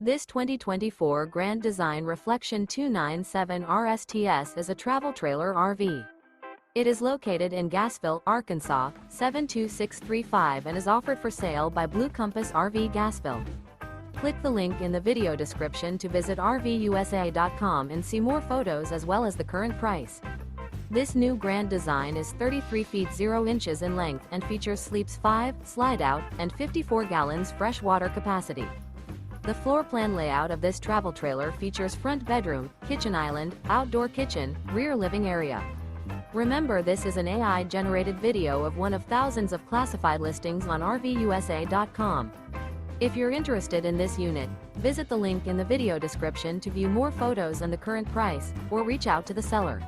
This 2024 Grand Design Reflection 297 RSTS is a travel trailer RV. It is located in Gassville, Arkansas, 72635 and is offered for sale by Blue Compass RV Gassville. Click the link in the video description to visit RVUSA.com and see more photos as well as the current price. This new Grand Design is 33 feet 0 inches in length and features sleeps 5, slide-out, and 54 gallons fresh water capacity. The floor plan layout of this travel trailer features front bedroom, kitchen island, outdoor kitchen, rear living area. Remember, this is an AI-generated video of one of thousands of classified listings on RVUSA.com. If you're interested in this unit, visit the link in the video description to view more photos and the current price, or reach out to the seller.